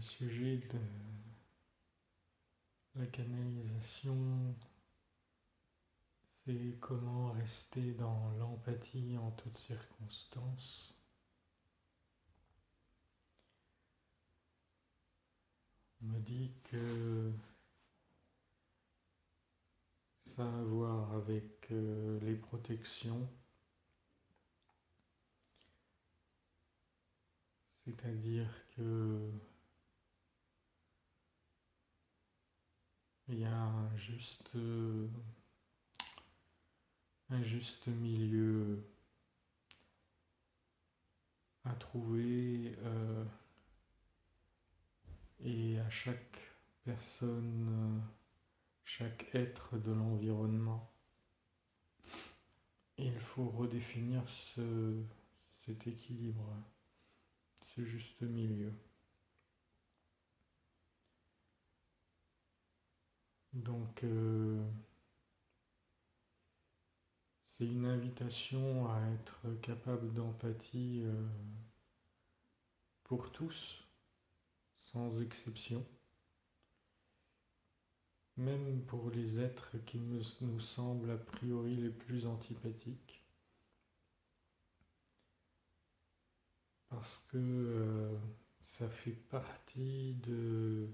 sujet de la canalisation, c'est comment rester dans l'empathie en toutes circonstances. On me dit que ça a à voir avec les protections, c'est-à-dire que il y a un juste milieu à trouver et à chaque personne, chaque être de l'environnement, il faut redéfinir cet équilibre, ce juste milieu. Donc c'est une invitation à être capable d'empathie pour tous, sans exception, même pour les êtres qui nous semblent a priori les plus antipathiques, parce que ça fait partie de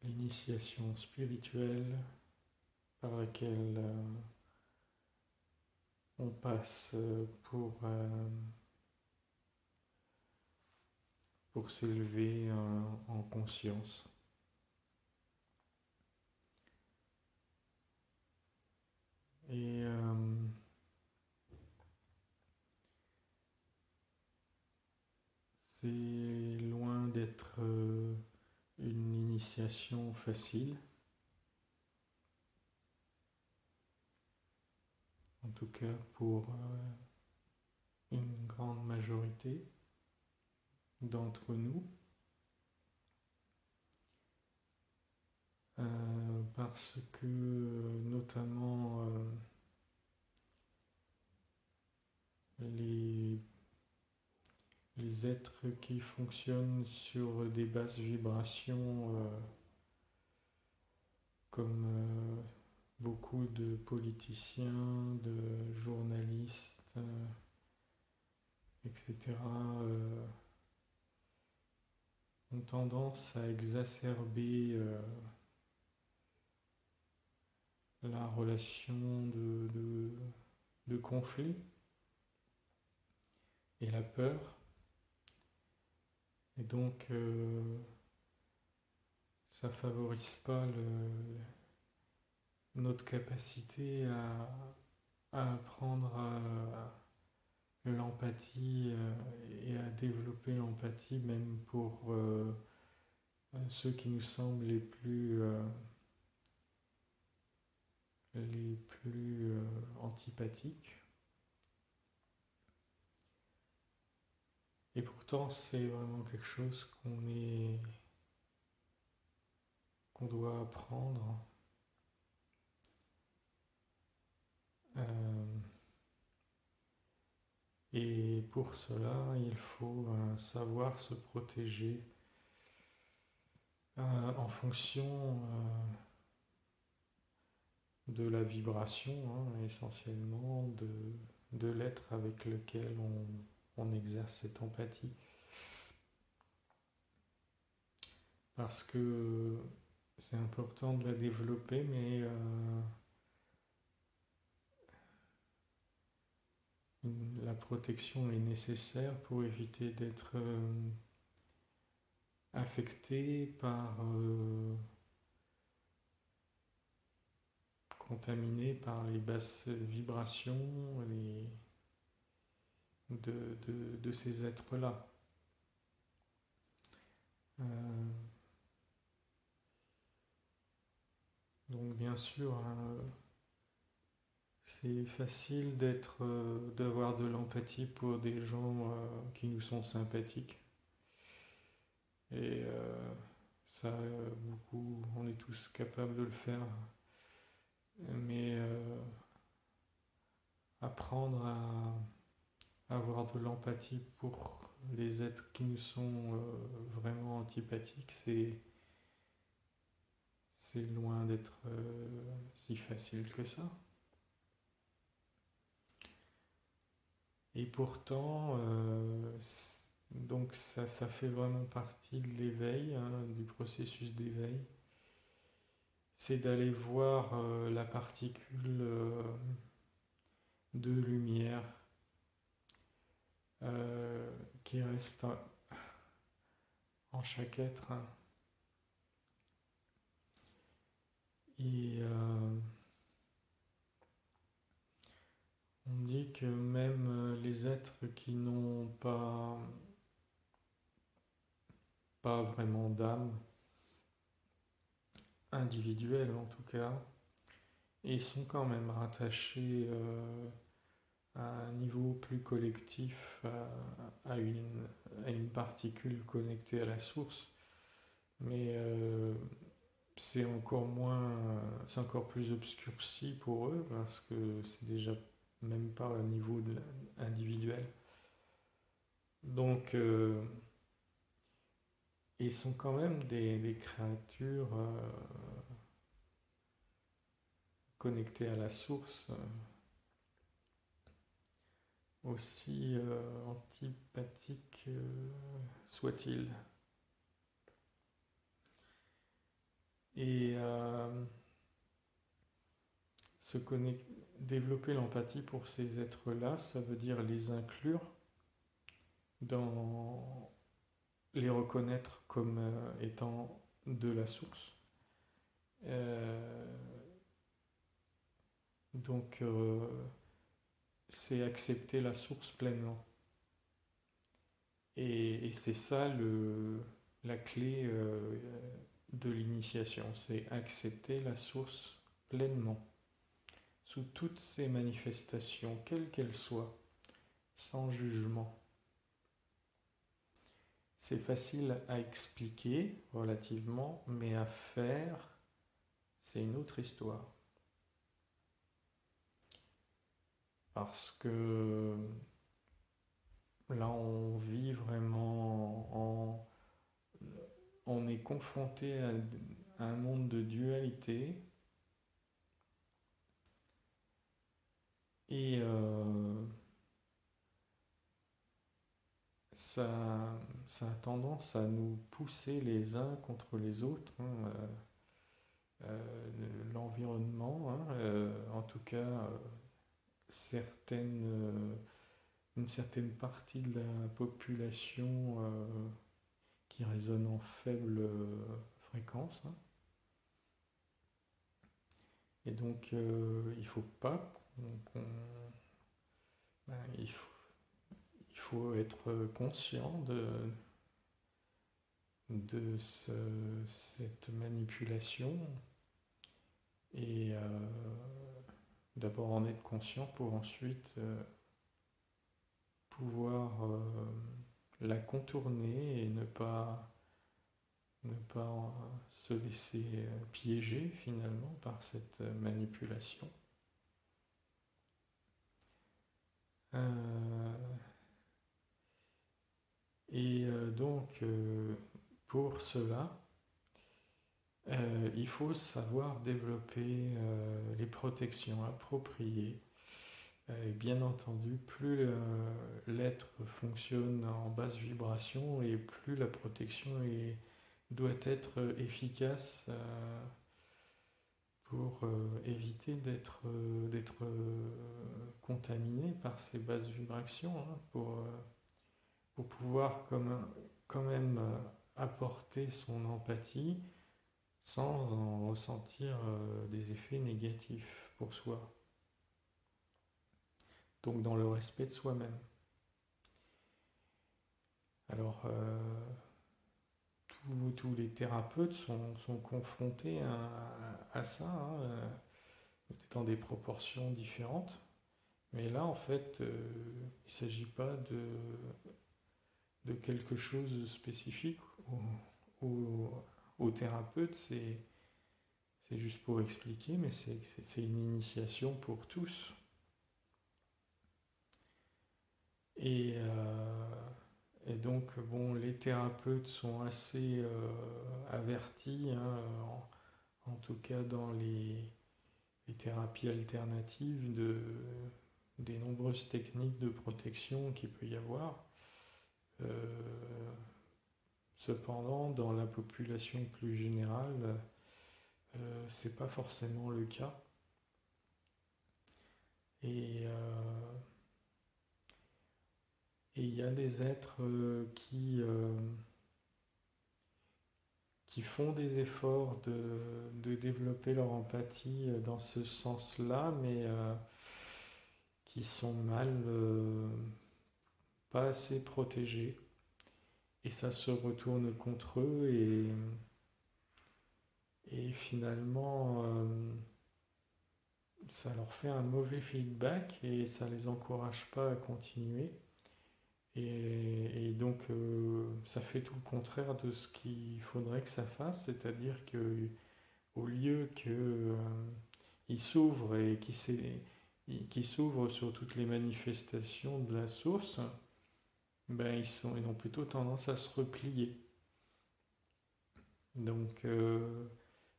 l'initiation spirituelle par laquelle on passe pour s'élever en conscience. Et c'est loin d'être une initiation facile, en tout cas pour une grande majorité d'entre nous, parce que notamment les êtres qui fonctionnent sur des basses vibrations, comme beaucoup de politiciens, de journalistes, etc., ont tendance à exacerber la relation de conflit et la peur. Et donc, ça favorise pas notre capacité à apprendre l'empathie et à développer l'empathie même pour ceux qui nous semblent les plus antipathiques. Et pourtant, c'est vraiment quelque chose qu'on doit apprendre. Et pour cela, il faut savoir se protéger en fonction de la vibration, essentiellement, de l'être avec lequel on exerce cette empathie. Parce que c'est important de la développer, mais la protection est nécessaire pour éviter d'être affecté par, contaminé par les basses vibrations de ces êtres-là. Donc bien sûr, c'est facile d'avoir de l'empathie pour des gens qui nous sont sympathiques. Et ça, beaucoup, on est tous capables de le faire. Mais apprendre avoir de l'empathie pour les êtres qui nous sont vraiment antipathiques, c'est loin d'être si facile que ça. Et pourtant, donc ça fait vraiment partie de l'éveil, hein, du processus d'éveil. C'est d'aller voir la particule de lumière qui reste en chaque être, hein. Et on dit que même les êtres qui n'ont pas vraiment d'âme, individuelle en tout cas, et sont quand même rattachés à un niveau plus collectif, à une particule connectée à la source. Mais c'est encore plus obscurci pour eux parce que c'est déjà même pas au niveau individuel. Donc, ils sont quand même des créatures connectées à la source, aussi antipathiques soient-ils. Et développer l'empathie pour ces êtres-là, ça veut dire les inclure les reconnaître comme étant de la source. Donc, c'est accepter la source pleinement. Et c'est ça la clé de l'initiation, c'est accepter la source pleinement, sous toutes ses manifestations, quelles qu'elles soient, sans jugement. C'est facile à expliquer relativement, mais à faire, c'est une autre histoire. Parce que là, on vit vraiment on est confronté à un monde de dualité et ça a tendance à nous pousser les uns contre les autres, hein, l'environnement, hein, en tout cas une certaine partie de la population qui résonne en faible fréquence, hein. Et donc il faut pas ben, il faut être conscient de cette manipulation et d'abord en être conscient pour ensuite pouvoir la contourner et ne pas se laisser piéger finalement par cette manipulation. Et donc, pour cela, il faut savoir développer les protections appropriées. Et bien entendu, plus l'être fonctionne en basse vibration et plus la protection doit être efficace pour éviter d'être contaminé par ces basses vibrations, hein, pour pouvoir quand même apporter son empathie sans en ressentir des effets négatifs pour soi. Donc dans le respect de soi-même. Alors, tous les thérapeutes sont confrontés à ça, hein, dans des proportions différentes. Mais là, en fait, il ne s'agit pas de quelque chose de spécifique au thérapeute, c'est juste pour expliquer, mais c'est une initiation pour tous. Et, et donc, bon, les thérapeutes sont assez avertis, hein, en tout cas dans les thérapies alternatives, des nombreuses techniques de protection qu'il peut y avoir. Euh, Cependant, dans la population plus générale, c'est pas forcément le cas. Et il y a des êtres qui font des efforts de développer leur empathie dans ce sens-là, mais qui sont pas assez protégés. Et ça se retourne contre eux et finalement, ça leur fait un mauvais feedback et ça les encourage pas à continuer. Et donc, ça fait tout le contraire de ce qu'il faudrait que ça fasse, c'est-à-dire que au lieu qu'ils s'ouvrent et qu'ils s'ouvrent sur toutes les manifestations de la source, ben ils ont plutôt tendance à se replier. Donc,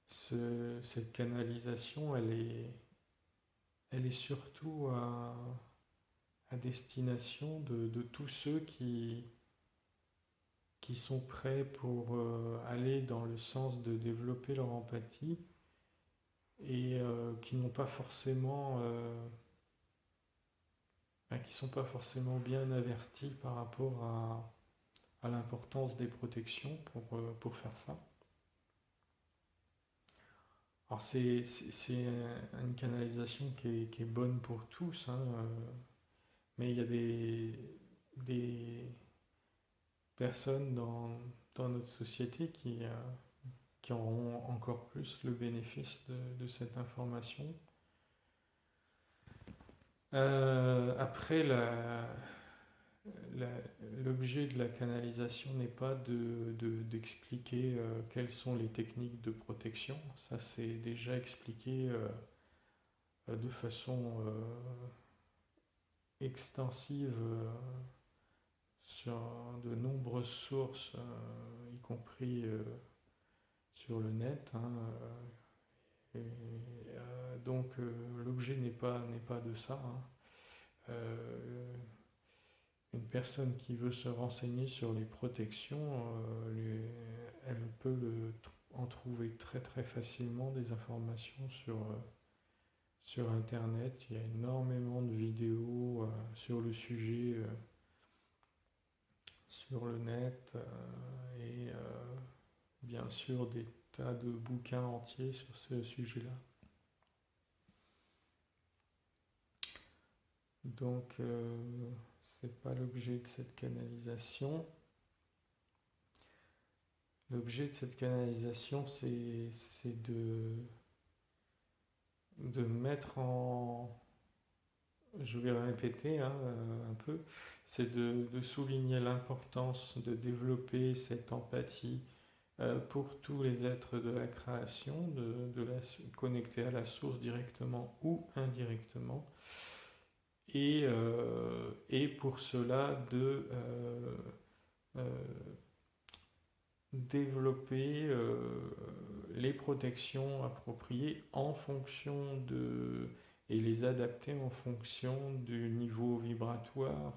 cette canalisation, elle est surtout à destination de tous ceux qui sont prêts pour aller dans le sens de développer leur empathie et qui n'ont pas forcément, qui sont pas forcément bien avertis par rapport à l'importance des protections pour faire ça. Alors c'est une canalisation qui est bonne pour tous, hein, mais il y a des personnes dans notre société qui auront encore plus le bénéfice de cette information. Après, l'objet de la canalisation n'est pas d'expliquer quelles sont les techniques de protection. Ça, c'est déjà expliqué de façon extensive sur de nombreuses sources, y compris sur le net, hein, donc l'objet n'est pas de ça, hein. Une personne qui veut se renseigner sur les protections, elle peut en trouver très très facilement des informations sur Internet. Il y a énormément de vidéos sur le sujet sur le net et bien sûr des tas de bouquins entiers sur ce sujet-là. Donc, c'est pas l'objet de cette canalisation. L'objet de cette canalisation, c'est de mettre en... Je vais répéter, hein, un peu. C'est de souligner l'importance de développer cette empathie pour tous les êtres de la création, de la connecter à la source directement ou indirectement. Et pour cela euh, développer les protections appropriées en fonction et les adapter en fonction du niveau vibratoire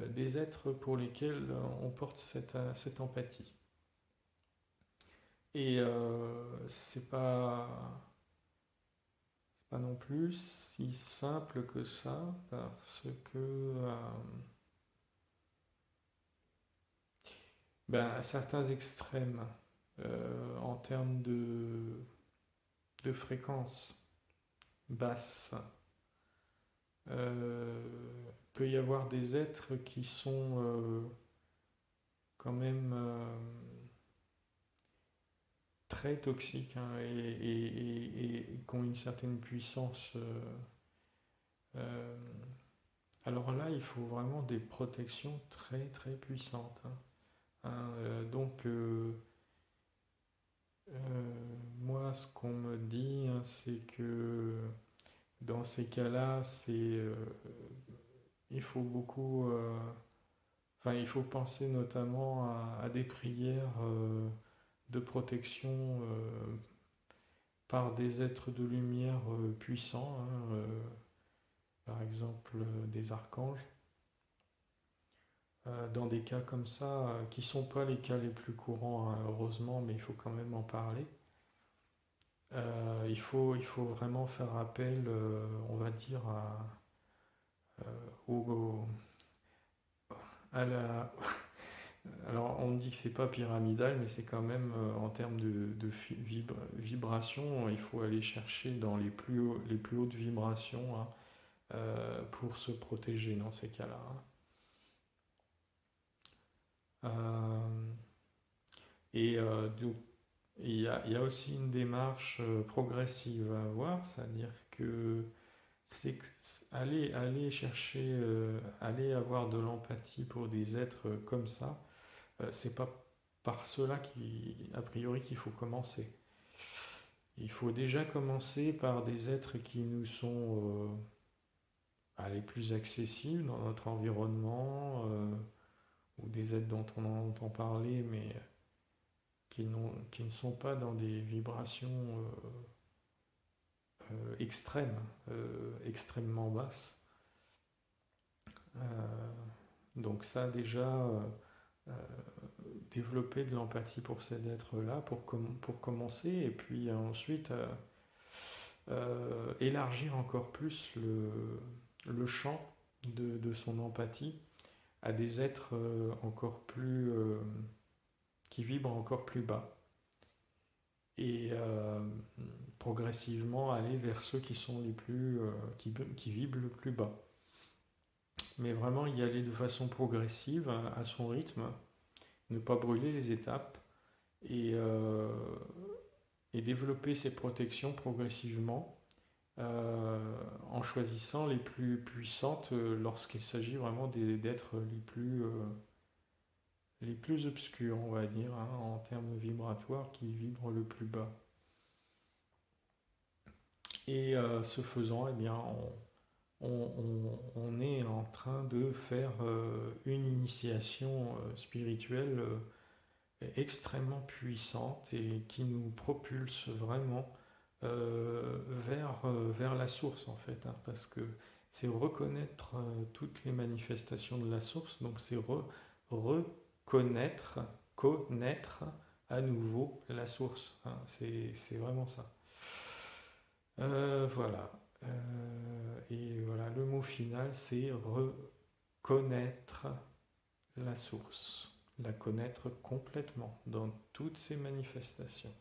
des êtres pour lesquels on porte cette empathie. Et c'est pas non plus si simple que ça parce que à certains extrêmes en termes de fréquence basse, peut y avoir des êtres qui sont quand même très toxiques, hein, et qui ont une certaine puissance. Alors là, il faut vraiment des protections très très puissantes, hein. Donc, moi, ce qu'on me dit, hein, c'est que dans ces cas-là, c'est il faut beaucoup, enfin, il faut penser notamment à des prières de protection par des êtres de lumière puissants, hein, par exemple des archanges. Dans des cas comme ça, qui ne sont pas les cas les plus courants, hein, heureusement, mais il faut quand même en parler. Il faut vraiment faire appel, on va dire, au, à la... Alors, on me dit que c'est pas pyramidal, mais c'est quand même, en termes de vibration, il faut aller chercher dans les plus hautes vibrations, hein, pour se protéger dans ces cas-là, hein. Donc, il y a aussi une démarche progressive à avoir, c'est-à-dire que aller chercher, aller avoir de l'empathie pour des êtres comme ça, c'est pas par cela a priori qu'il faut commencer. Il faut déjà commencer par des êtres qui nous sont les plus accessibles dans notre environnement, ou des êtres dont on entend parler, mais qui ne sont pas dans des vibrations extrêmes, extrêmement basses. Euh, donc ça déjà, euh, développer de l'empathie pour ces êtres-là pour commencer, et puis ensuite élargir encore plus le champ de son empathie à des êtres encore plus qui vibrent encore plus bas, et progressivement aller vers ceux qui sont les plus qui vibrent le plus bas. Mais vraiment y aller de façon progressive, à son rythme, ne pas brûler les étapes, et, euh, et développer ses protections progressivement, en choisissant les plus puissantes lorsqu'il s'agit vraiment d'êtres les plus obscurs, on va dire, hein, en termes vibratoires, qui vibrent le plus bas. Et ce faisant, eh bien, on est en train de faire une initiation spirituelle extrêmement puissante, et qui nous propulse vraiment vers la source, en fait, hein, parce que c'est reconnaître toutes les manifestations de la source, donc c'est reconnaître, connaître à nouveau la source, hein, c'est vraiment ça. Voilà. Et voilà, le mot final, c'est reconnaître la source, la connaître complètement dans toutes ses manifestations.